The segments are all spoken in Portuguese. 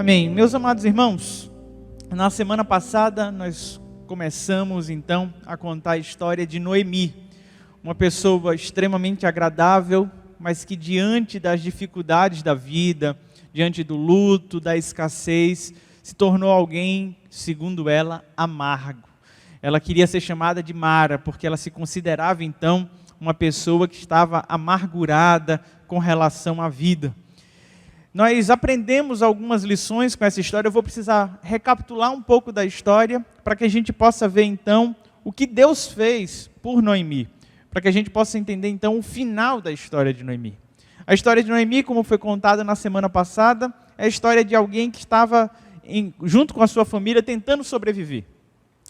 Amém. Meus amados irmãos, na semana passada nós começamos então a contar a história de Noemi, uma pessoa extremamente agradável, mas que diante das dificuldades da vida, diante do luto, da escassez, se tornou alguém, segundo ela, amargo. Ela queria ser chamada de Mara, porque ela se considerava então uma pessoa que estava amargurada com relação à vida. Nós aprendemos algumas lições com essa história. Eu vou precisar recapitular um pouco da história para que a gente possa ver então o que Deus fez por Noemi, para que a gente possa entender então o final da história de Noemi. A história de Noemi, como foi contada na semana passada, é a história de alguém que estava junto com a sua família tentando sobreviver.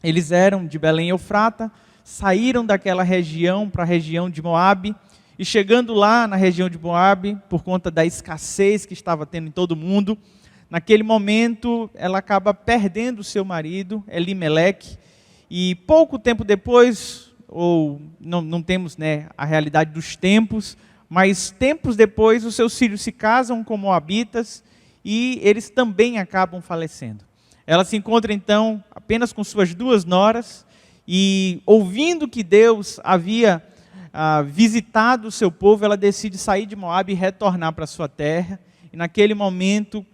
Eles eram de Belém e Efrata, saíram daquela região para a região de Moabe. E chegando lá na região de Moabe, por conta da escassez que estava tendo em todo mundo, naquele momento ela acaba perdendo o seu marido, Elimeleque, e pouco tempo depois, ou não temos a realidade dos tempos, mas tempos depois os seus filhos se casam com moabitas e eles também acabam falecendo. Ela se encontra então apenas com suas duas noras e ouvindo que Deus havia visitado o seu povo, ela decide sair de Moabe e retornar para a sua terra. E naquele momento,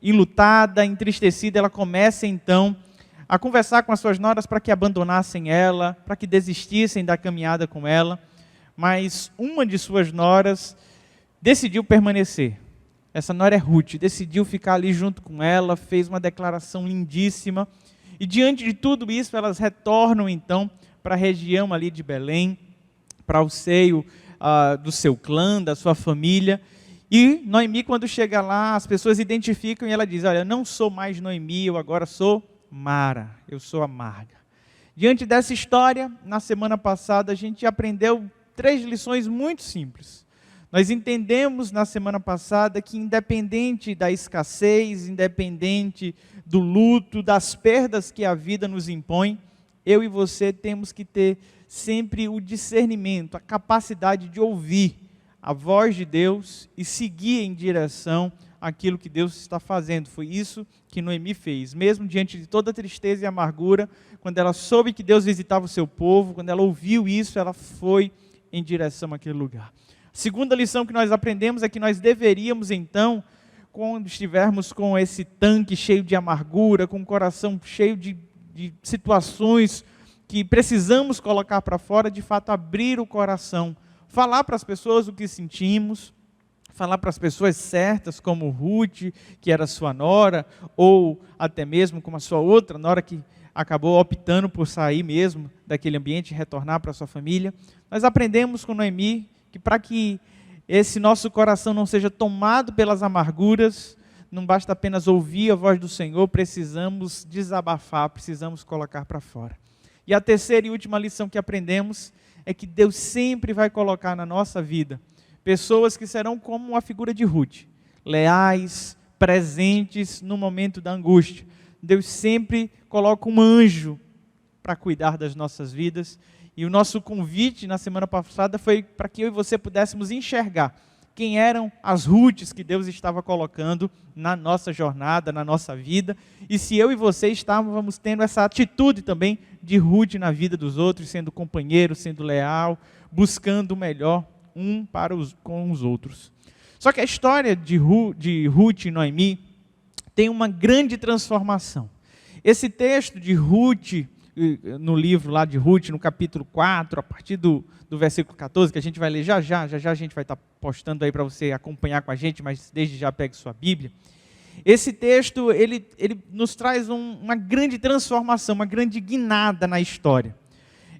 enlutada, entristecida, ela começa então a conversar com as suas noras para que abandonassem ela, para que desistissem da caminhada com ela. Mas uma de suas noras decidiu permanecer. Essa nora é Ruth, decidiu ficar ali junto com ela, fez uma declaração lindíssima. E diante de tudo isso, elas retornam então para a região ali de Belém, para o seio do seu clã, da sua família. E Noemi, quando chega lá, as pessoas identificam e ela diz: olha, eu não sou mais Noemi, eu agora sou Mara, eu sou amarga. Diante dessa história, na semana passada, a gente aprendeu 3 lições muito simples. Nós entendemos na semana passada que independente da escassez, independente do luto, das perdas que a vida nos impõe, eu e você temos que ter sempre o discernimento, a capacidade de ouvir a voz de Deus e seguir em direção àquilo que Deus está fazendo. Foi isso que Noemi fez, mesmo diante de toda a tristeza e amargura, quando ela soube que Deus visitava o seu povo, quando ela ouviu isso, ela foi em direção àquele lugar. A segunda lição que nós aprendemos é que nós deveríamos então, quando estivermos com esse tanque cheio de amargura, com o coração cheio de situações que precisamos colocar para fora, de fato abrir o coração, falar para as pessoas o que sentimos, falar para as pessoas certas, como Ruth, que era sua nora, ou até mesmo como a sua outra nora, que acabou optando por sair mesmo daquele ambiente e retornar para a sua família. Nós aprendemos com Noemi que para que esse nosso coração não seja tomado pelas amarguras, não basta apenas ouvir a voz do Senhor, precisamos desabafar, precisamos colocar para fora. E a terceira e última lição que aprendemos é que Deus sempre vai colocar na nossa vida pessoas que serão como a figura de Ruth, leais, presentes no momento da angústia. Deus sempre coloca um anjo para cuidar das nossas vidas. E o nosso convite na semana passada foi para que eu e você pudéssemos enxergar quem eram as Ruths que Deus estava colocando na nossa jornada, na nossa vida, e se eu e você estávamos tendo essa atitude também de Ruth na vida dos outros, sendo companheiro, sendo leal, buscando o melhor com os outros. Só que a história de Ruth e Noemi tem uma grande transformação. Esse texto de Ruth, no livro lá de Ruth, no capítulo 4, a partir do versículo 14, que a gente vai ler já a gente vai estar postando aí para você acompanhar com a gente, mas desde já pegue sua Bíblia. Esse texto, ele nos traz uma grande transformação, uma grande guinada na história.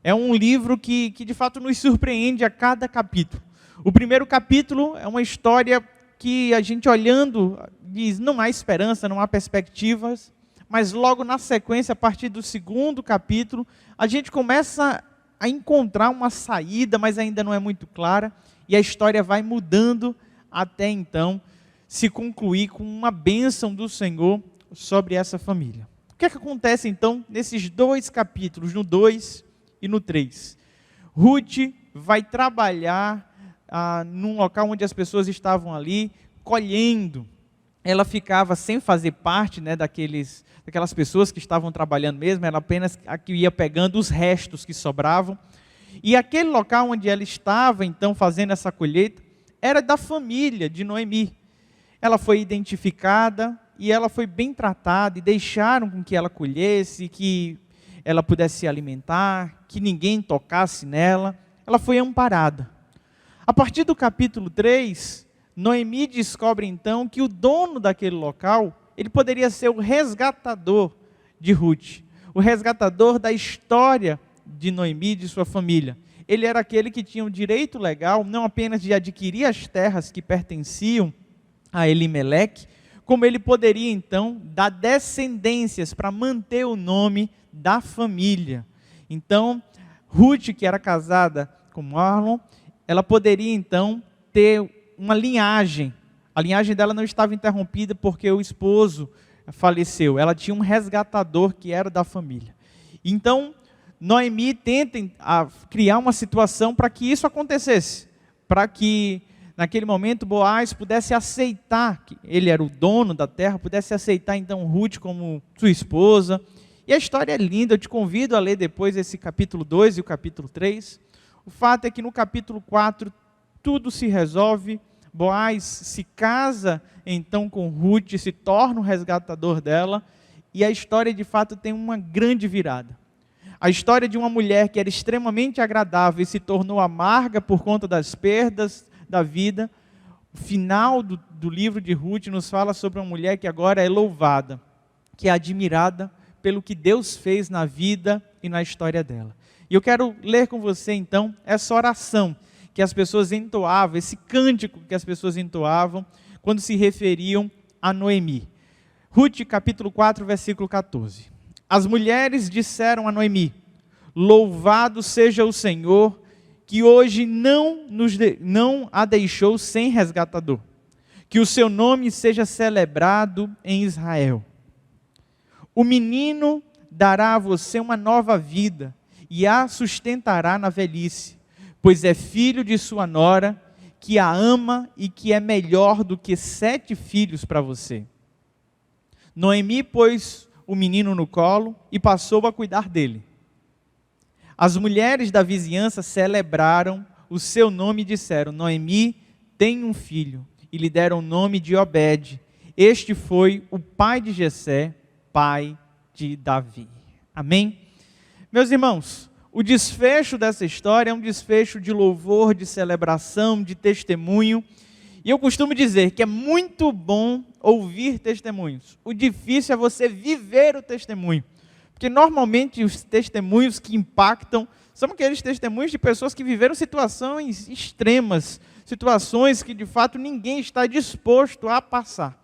É um livro que de fato nos surpreende a cada capítulo. O primeiro capítulo é uma história que a gente olhando diz, não há esperança, não há perspectivas, mas logo na sequência, a partir do segundo capítulo, a gente começa a encontrar uma saída, mas ainda não é muito clara, e a história vai mudando até então se concluir com uma bênção do Senhor sobre essa família. O que é que acontece então nesses 2 capítulos, no 2 e no 3? Ruth vai trabalhar num local onde as pessoas estavam ali colhendo. ela ficava sem fazer parte, né, daquelas pessoas que estavam trabalhando mesmo, ela apenas ia pegando os restos que sobravam. E aquele local onde ela estava, então, fazendo essa colheita, era da família de Noemi. Ela foi identificada e ela foi bem tratada, e deixaram com que ela colhesse, que ela pudesse se alimentar, que ninguém tocasse nela. Ela foi amparada. A partir do capítulo 3, Noemi descobre então que o dono daquele local, ele poderia ser o resgatador de Ruth, o resgatador da história de Noemi e de sua família. Ele era aquele que tinha o direito legal, não apenas de adquirir as terras que pertenciam a Elimeleque, como ele poderia então dar descendências para manter o nome da família. Então, Ruth, que era casada com Mahlon, ela poderia então ter uma linhagem. A linhagem dela não estava interrompida porque o esposo faleceu. Ela tinha um resgatador que era da família. Então, Noemi tenta criar uma situação para que isso acontecesse. Para que, naquele momento, Boaz pudesse aceitar, que ele era o dono da terra, pudesse aceitar então Ruth como sua esposa. E a história é linda, eu te convido a ler depois esse capítulo 2 e o capítulo 3. O fato é que no capítulo 4, tudo se resolve. Boaz se casa então com Ruth, se torna o resgatador dela, e a história de fato tem uma grande virada. A história de uma mulher que era extremamente agradável e se tornou amarga por conta das perdas da vida. O final do livro de Ruth nos fala sobre uma mulher que agora é louvada, que é admirada pelo que Deus fez na vida e na história dela. E eu quero ler com você então essa oração que as pessoas entoavam, esse cântico que as pessoas entoavam quando se referiam a Noemi. Ruth, capítulo 4, versículo 14. As mulheres disseram a Noemi: louvado seja o Senhor, que hoje não a deixou sem resgatador. Que o seu nome seja celebrado em Israel. O menino dará a você uma nova vida e a sustentará na velhice, pois é filho de sua nora, que a ama e que é melhor do que 7 filhos para você. Noemi pôs o menino no colo e passou a cuidar dele. As mulheres da vizinhança celebraram o seu nome e disseram: Noemi tem um filho, e lhe deram o nome de Obed. Este foi o pai de Jessé, pai de Davi. Amém? Meus irmãos, o desfecho dessa história é um desfecho de louvor, de celebração, de testemunho. E eu costumo dizer que é muito bom ouvir testemunhos. O difícil é você viver o testemunho. Porque normalmente os testemunhos que impactam são aqueles testemunhos de pessoas que viveram situações extremas, situações que de fato ninguém está disposto a passar.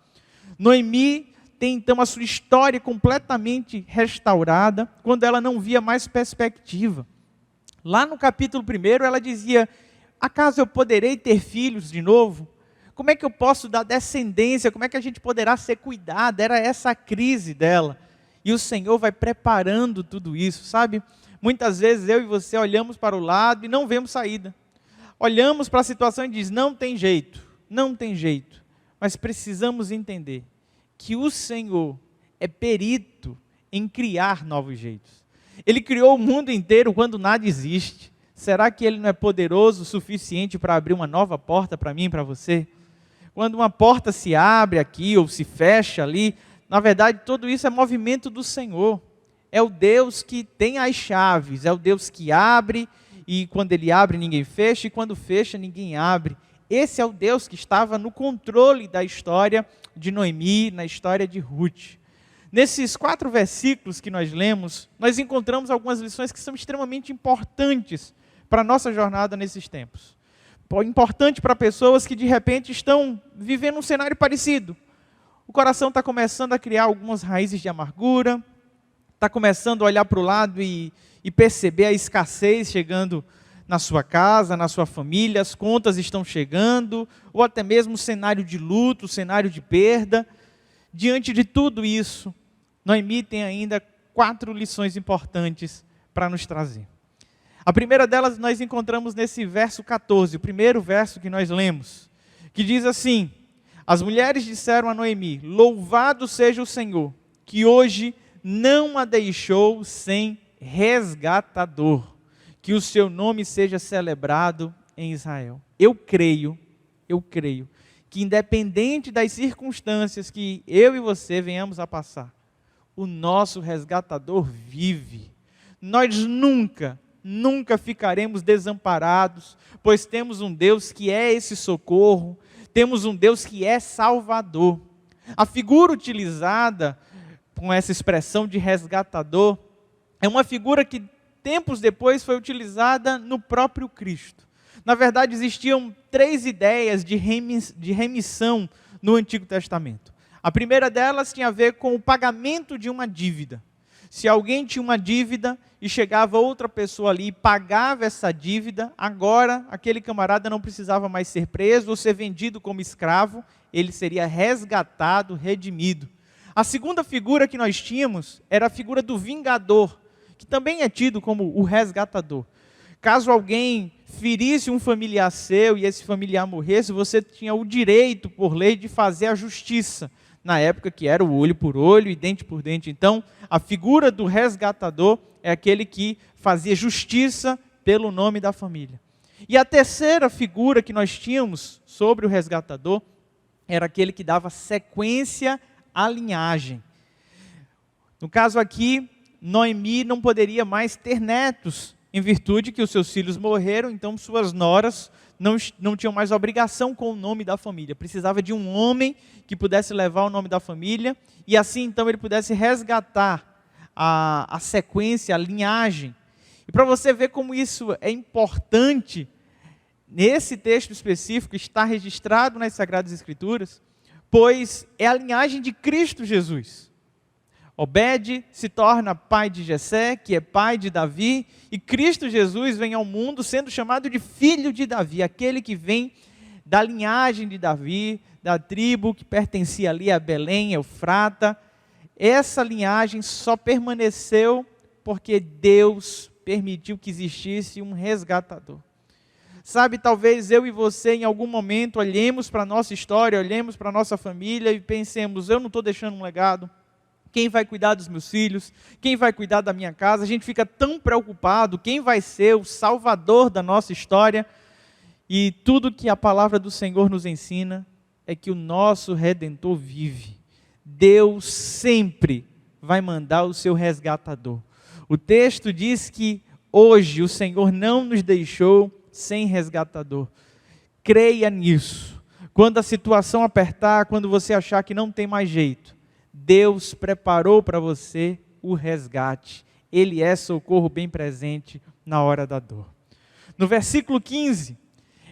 Noemi tem então a sua história completamente restaurada, quando ela não via mais perspectiva. Lá no capítulo 1 ela dizia: acaso eu poderei ter filhos de novo? Como é que eu posso dar descendência? Como é que a gente poderá ser cuidado? Era essa a crise dela. E o Senhor vai preparando tudo isso, sabe? Muitas vezes eu e você olhamos para o lado e não vemos saída. Olhamos para a situação e diz: não tem jeito, não tem jeito. Mas precisamos entender que o Senhor é perito em criar novos jeitos. Ele criou o mundo inteiro quando nada existe. Será que Ele não é poderoso o suficiente para abrir uma nova porta para mim e para você? Quando uma porta se abre aqui ou se fecha ali, na verdade tudo isso é movimento do Senhor. É o Deus que tem as chaves, é o Deus que abre, e quando Ele abre ninguém fecha, e quando fecha ninguém abre. Esse é o Deus que estava no controle da história de Noemi, na história de Ruth. Nesses 4 versículos que nós lemos, nós encontramos algumas lições que são extremamente importantes para a nossa jornada nesses tempos. Importante para pessoas que de repente estão vivendo um cenário parecido. O coração está começando a criar algumas raízes de amargura, está começando a olhar para o lado e perceber a escassez chegando na sua casa, na sua família, as contas estão chegando, ou até mesmo o cenário de luto, o cenário de perda. Diante de tudo isso, Noemi tem ainda 4 lições importantes para nos trazer. A primeira delas nós encontramos nesse verso 14, o primeiro verso que nós lemos, que diz assim: As mulheres disseram a Noemi: louvado seja o Senhor, que hoje não a deixou sem resgatador, que o seu nome seja celebrado em Israel. Eu creio, que independente das circunstâncias que eu e você venhamos a passar, o nosso resgatador vive. Nós nunca ficaremos desamparados, pois temos um Deus que é esse socorro, temos um Deus que é salvador. A figura utilizada com essa expressão de resgatador é uma figura que tempos depois foi utilizada no próprio Cristo. Na verdade, existiam 3 ideias de remissão no Antigo Testamento. A primeira delas tinha a ver com o pagamento de uma dívida. Se alguém tinha uma dívida e chegava outra pessoa ali e pagava essa dívida, agora aquele camarada não precisava mais ser preso ou ser vendido como escravo, ele seria resgatado, redimido. A segunda figura que nós tínhamos era a figura do vingador, que também é tido como o resgatador. Caso alguém ferisse um familiar seu e esse familiar morresse, você tinha o direito, por lei, de fazer a justiça. Na época que era o olho por olho e dente por dente. Então, a figura do resgatador é aquele que fazia justiça pelo nome da família. E a terceira figura que nós tínhamos sobre o resgatador era aquele que dava sequência à linhagem. No caso aqui, Noemi não poderia mais ter netos, em virtude que os seus filhos morreram, então suas noras não tinham mais obrigação com o nome da família. Precisava de um homem que pudesse levar o nome da família, e assim então ele pudesse resgatar a sequência, a linhagem. E para você ver como isso é importante, nesse texto específico está registrado nas Sagradas Escrituras, pois é a linhagem de Cristo Jesus. Obed se torna pai de Jessé, que é pai de Davi, e Cristo Jesus vem ao mundo sendo chamado de filho de Davi, aquele que vem da linhagem de Davi, da tribo que pertencia ali a Belém, Eufrata. Essa linhagem só permaneceu porque Deus permitiu que existisse um resgatador. Sabe, talvez eu e você em algum momento olhemos para a nossa história, olhemos para a nossa família e pensemos: eu não estou deixando um legado. Quem vai cuidar dos meus filhos? Quem vai cuidar da minha casa? A gente fica tão preocupado, quem vai ser o salvador da nossa história? E tudo que a palavra do Senhor nos ensina é que o nosso Redentor vive. Deus sempre vai mandar o seu resgatador. O texto diz que hoje o Senhor não nos deixou sem resgatador. Creia nisso. Quando a situação apertar, quando você achar que não tem mais jeito, Deus preparou para você o resgate. Ele é socorro bem presente na hora da dor. No versículo 15,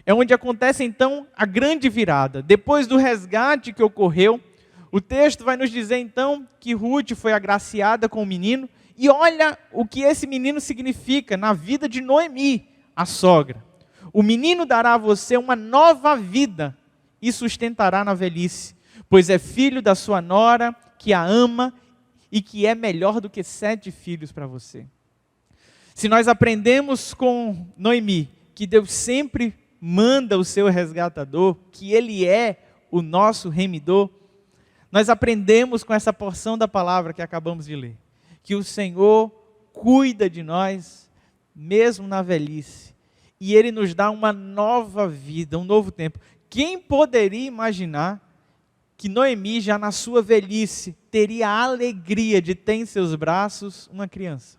é onde acontece então a grande virada. Depois do resgate que ocorreu, o texto vai nos dizer então que Ruth foi agraciada com o menino. E olha o que esse menino significa na vida de Noemi, a sogra. O menino dará a você uma nova vida e sustentará na velhice, pois é filho da sua nora, que a ama e que é melhor do que 7 filhos para você. Se nós aprendemos com Noemi que Deus sempre manda o seu resgatador, que Ele é o nosso remidor, nós aprendemos com essa porção da palavra que acabamos de ler, que o Senhor cuida de nós, mesmo na velhice, e Ele nos dá uma nova vida, um novo tempo. Quem poderia imaginar que Noemi, já na sua velhice, teria a alegria de ter em seus braços uma criança?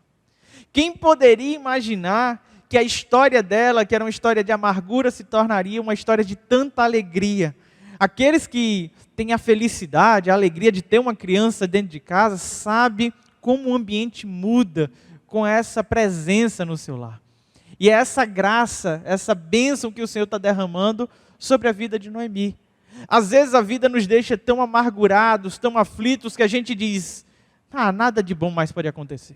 Quem poderia imaginar que a história dela, que era uma história de amargura, se tornaria uma história de tanta alegria? Aqueles que têm a felicidade, a alegria de ter uma criança dentro de casa, sabem como o ambiente muda com essa presença no seu lar. E é essa graça, essa bênção que o Senhor está derramando sobre a vida de Noemi. Às vezes a vida nos deixa tão amargurados, tão aflitos, que a gente diz: nada de bom mais pode acontecer.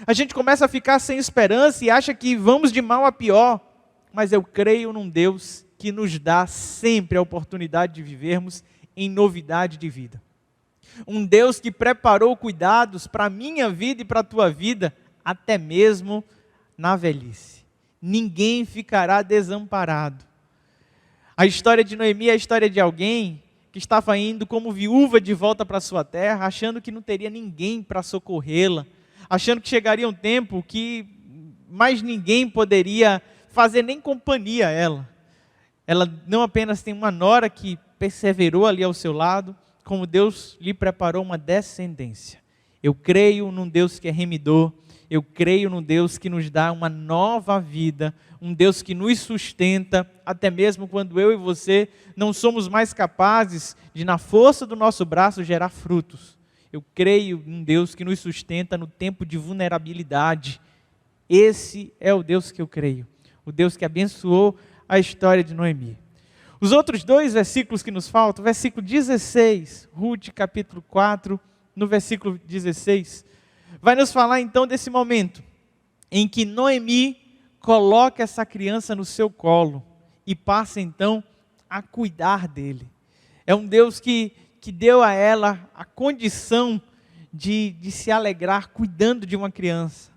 A gente começa a ficar sem esperança e acha que vamos de mal a pior. Mas eu creio num Deus que nos dá sempre a oportunidade de vivermos em novidade de vida. Um Deus que preparou cuidados para a minha vida e para a tua vida, até mesmo na velhice. Ninguém ficará desamparado. A história de Noemi é a história de alguém que estava indo como viúva de volta para sua terra, achando que não teria ninguém para socorrê-la, achando que chegaria um tempo que mais ninguém poderia fazer nem companhia a ela. Ela não apenas tem uma nora que perseverou ali ao seu lado, como Deus lhe preparou uma descendência. Eu creio num Deus que é remidor, eu creio num Deus que nos dá uma nova vida, um Deus que nos sustenta, até mesmo quando eu e você não somos mais capazes de, na força do nosso braço, gerar frutos. Eu creio num Deus que nos sustenta no tempo de vulnerabilidade. Esse é o Deus que eu creio, o Deus que abençoou a história de Noemi. Os outros 2 versículos que nos faltam, versículo 16, Ruth capítulo 4, no versículo 16, vai nos falar então desse momento em que Noemi coloca essa criança no seu colo e passa então a cuidar dele. É um Deus que deu a ela a condição de se alegrar cuidando de uma criança,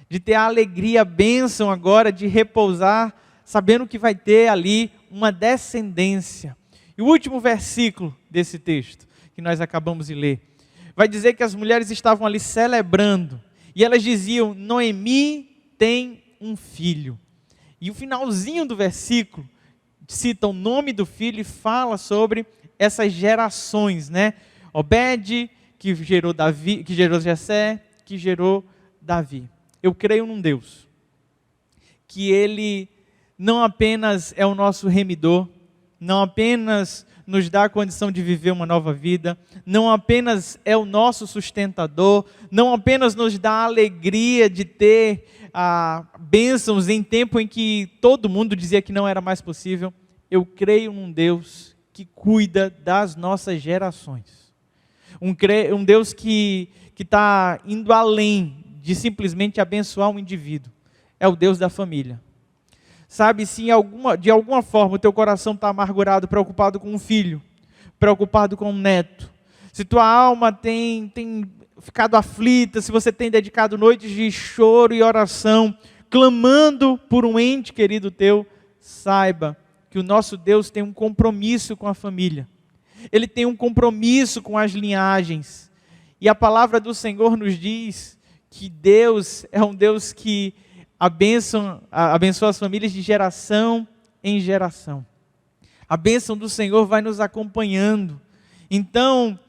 de ter a alegria, a bênção agora de repousar, sabendo que vai ter ali uma descendência. E o último versículo desse texto, que nós acabamos de ler, vai dizer que as mulheres estavam ali celebrando, e elas diziam, Noemi tem um filho. E o finalzinho do versículo cita o nome do filho e fala sobre essas gerações, né? Obed, que gerou Davi, que gerou Jessé, que gerou Davi. Eu creio num Deus que Ele não apenas é o nosso remidor, não apenas nos dá a condição de viver uma nova vida, não apenas é o nosso sustentador, não apenas nos dá a alegria de ter bênçãos em tempo em que todo mundo dizia que não era mais possível. Eu creio num Deus que cuida das nossas gerações. Um Deus que está indo além de simplesmente abençoar um indivíduo. É o Deus da família. Sabe, se de alguma forma o teu coração está amargurado, preocupado com um filho, preocupado com um neto, se tua alma tem ficado aflita, se você tem dedicado noites de choro e oração, clamando por um ente querido teu, saiba que o nosso Deus tem um compromisso com a família. Ele tem um compromisso com as linhagens. E a palavra do Senhor nos diz que Deus é um Deus que abençoa as famílias de geração em geração. A bênção do Senhor vai nos acompanhando. Então,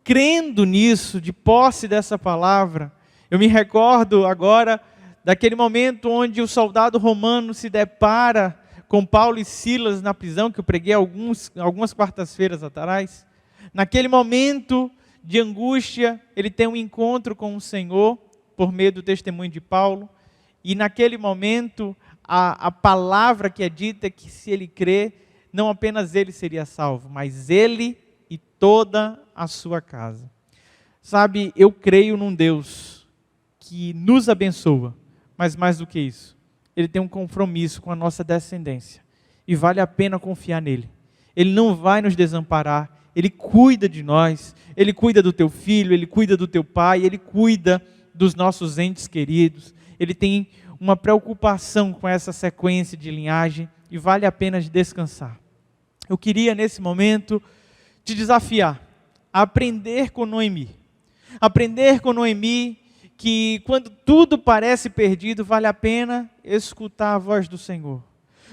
crendo nisso, de posse dessa palavra, eu me recordo agora daquele momento onde o soldado romano se depara com Paulo e Silas na prisão, que eu preguei algumas quartas-feiras atrás. Naquele momento de angústia, ele tem um encontro com o Senhor, por meio do testemunho de Paulo. E naquele momento, a palavra que é dita é que se ele crê, não apenas ele seria salvo, mas ele e toda a sua casa. Sabe, eu creio num Deus que nos abençoa, mas mais do que isso, Ele tem um compromisso com a nossa descendência. E vale a pena confiar nele. Ele não vai nos desamparar, Ele cuida de nós, Ele cuida do teu filho, Ele cuida do teu pai, Ele cuida dos nossos entes queridos. Ele tem uma preocupação com essa sequência de linhagem e vale a pena descansar. Eu queria nesse momento te desafiar a aprender com Noemi. Aprender com Noemi que quando tudo parece perdido, vale a pena escutar a voz do Senhor.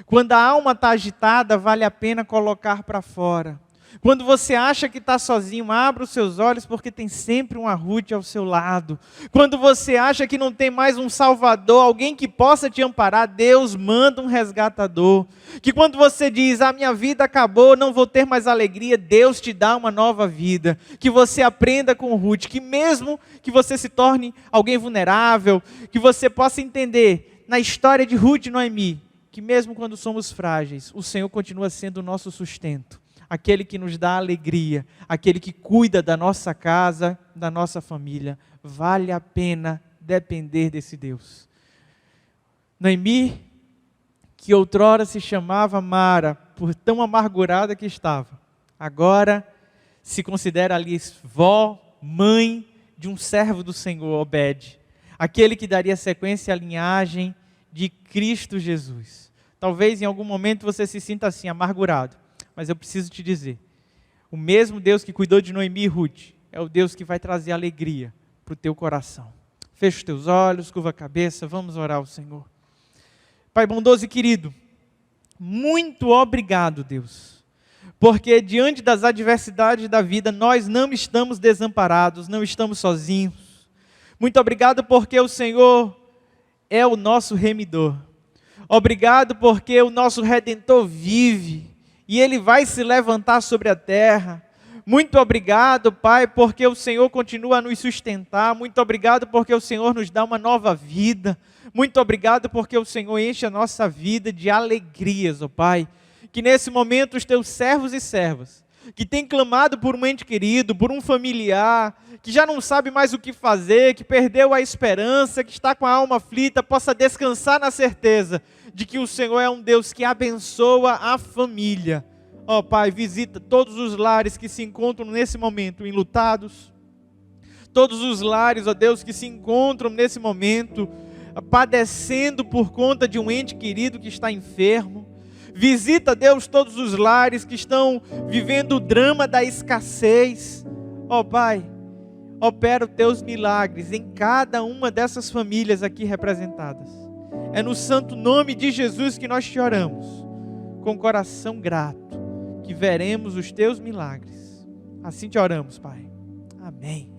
Quando a alma está agitada, vale a pena colocar para fora. Quando você acha que está sozinho, abra os seus olhos, porque tem sempre uma Ruth ao seu lado. Quando você acha que não tem mais um Salvador, alguém que possa te amparar, Deus manda um resgatador. Que quando você diz, a minha vida acabou, não vou ter mais alegria, Deus te dá uma nova vida. Que você aprenda com Ruth, que mesmo que você se torne alguém vulnerável, que você possa entender, na história de Ruth e Noemi, que mesmo quando somos frágeis, o Senhor continua sendo o nosso sustento. Aquele que nos dá alegria, aquele que cuida da nossa casa, da nossa família. Vale a pena depender desse Deus. Noemi, que outrora se chamava Mara, por tão amargurada que estava, agora se considera ali vó, mãe de um servo do Senhor, Obed. Aquele que daria sequência à linhagem de Cristo Jesus. Talvez em algum momento você se sinta assim, amargurado. Mas eu preciso te dizer, O mesmo Deus que cuidou de Noemi e Ruth é o Deus que vai trazer alegria para o teu coração. Fecha os teus olhos, curva a cabeça, vamos orar ao Senhor. Pai bondoso e querido, muito obrigado, Deus, porque diante das adversidades da vida, nós não estamos desamparados, não estamos sozinhos. Muito obrigado porque o Senhor é o nosso remidor. Obrigado porque o nosso Redentor vive e Ele vai se levantar sobre a terra. Muito obrigado, Pai, porque o Senhor continua a nos sustentar. Muito obrigado porque o Senhor nos dá uma nova vida. Muito obrigado porque o Senhor enche a nossa vida de alegrias, ó Pai. Que nesse momento os teus servos e servas, que têm clamado por um ente querido, por um familiar, que já não sabe mais o que fazer, que perdeu a esperança, que está com a alma aflita, possa descansar na certeza de que o Senhor é um Deus que abençoa a família. Ó Pai, visita todos os lares que se encontram nesse momento enlutados, todos os lares, ó Deus, que se encontram nesse momento padecendo por conta de um ente querido que está enfermo. Visita, Deus, todos os lares que estão vivendo o drama da escassez. Ó Pai, opera os teus milagres em cada uma dessas famílias aqui representadas. É no santo nome de Jesus que nós te oramos, com coração grato, que veremos os teus milagres. Assim te oramos, Pai. Amém.